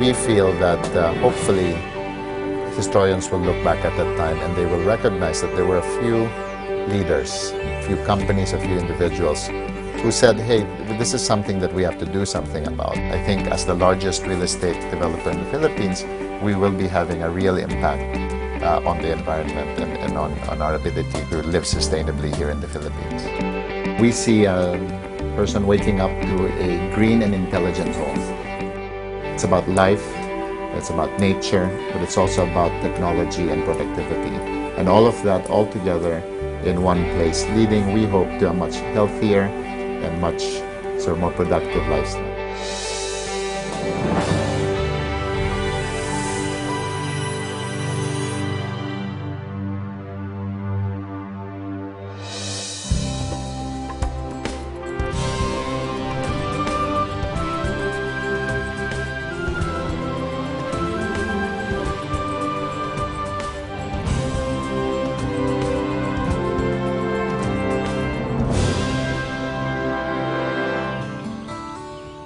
we feel that hopefully historians will look back at that time and they will recognize that there were a few leaders, a few companies, a few individuals who said, hey, this is something that we have to do something about. I think as the largest real estate developer in the Philippines, we will be having a real impact on the environment and on our ability to live sustainably here in the Philippines. We see a person waking up to a green and intelligent home. It's about life, it's about nature, but it's also about technology and productivity. And all of that all together in one place, leading, we hope, to a much healthier and much more productive lifestyle.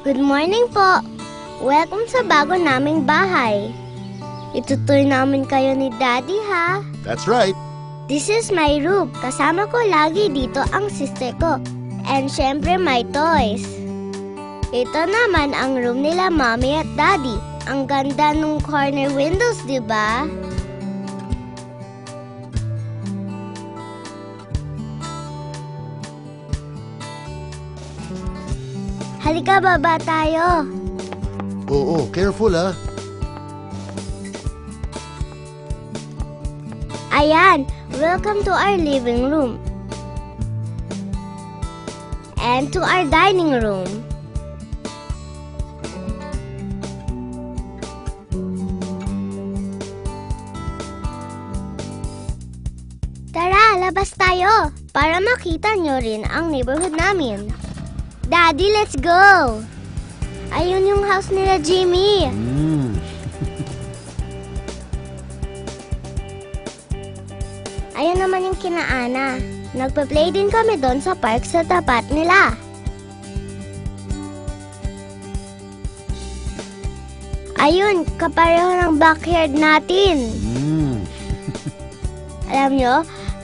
Good morning po! Welcome sa bago naming bahay. Itutour namin kayo ni Daddy, ha? That's right. This is my room. Kasama ko lagi dito ang sister ko. And syempre, my toys. Ito naman ang room nila Mommy at Daddy. Ang ganda nung corner windows, di ba? Halika, baba tayo. Oo, careful ha. Ayan, welcome to our living room. And to our dining room. Tara, labas tayo para makita nyo rin ang neighborhood namin. Daddy, let's go! Ayun yung house nila Jimmy. Ayun naman yung kina Ana. Nagpa-play din kami doon sa park sa tapat nila. Ayun, kapareho ng backyard natin. Alam nyo,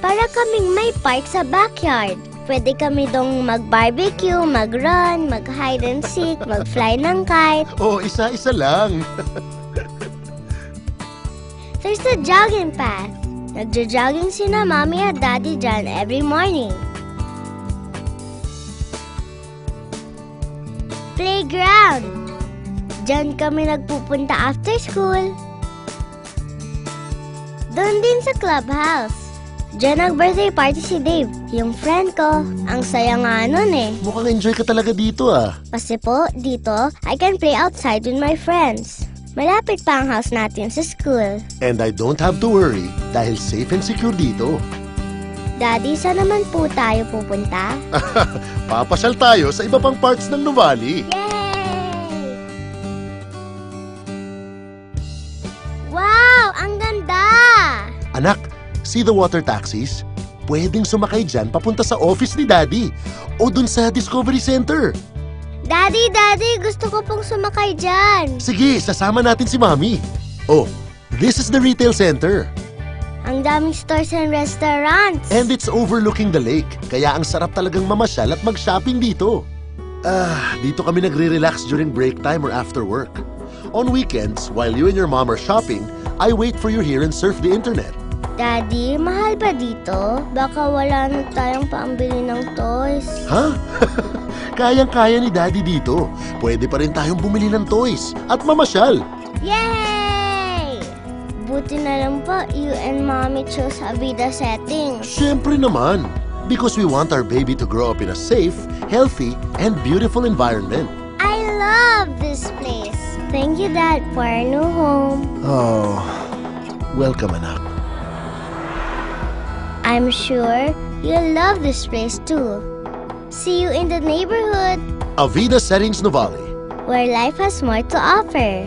para kaming may park sa backyard. Pwede kami dong mag-barbecue, mag-run, mag-hide and seek, mag-fly ng kite. Oh, isa-isa lang. There's a jogging path. Nagja-jogging sina Mommy at Daddy dyan every morning. Playground. Dyan kami nagpupunta after school. Doon din sa clubhouse. Diyan nag-birthday party si Dave, yung friend ko. Ang saya nga nun eh. Mukhang enjoy ka talaga dito ah. Kasi po, dito, I can play outside with my friends. Malapit pa ang house natin sa school. And I don't have to worry dahil safe and secure dito. Daddy, saan naman po tayo pupunta? Papasyal tayo sa iba pang parts ng Nuvali. Yay! Wow! Ang ganda! Anak, see the water taxis? Pwedeng sumakay dyan papunta sa office ni Daddy o dun sa Discovery Center. Daddy, gusto ko pong sumakay dyan. Sige, sasama natin si Mommy. Oh, this is the retail center. Ang daming stores and restaurants. And it's overlooking the lake, kaya ang sarap talagang mamasyal at mag-shopping dito. Dito kami nagre-relax during break time or after work. On weekends, while you and your mom are shopping, I wait for you here and surf the internet. Daddy, mahal ba dito? Baka wala na tayong pambili ng toys. Ha? Kayang-kaya ni Daddy dito. Pwede pa rin tayong bumili ng toys at mamasyal. Yay! Buti na lang po, you and Mommy chose Avida settings. Siyempre naman. Because we want our baby to grow up in a safe, healthy, and beautiful environment. I love this place. Thank you, Dad, for our new home. Oh, welcome, anak. I'm sure you'll love this place too. See you in the neighborhood, Avida Settings Nuvali, where life has more to offer.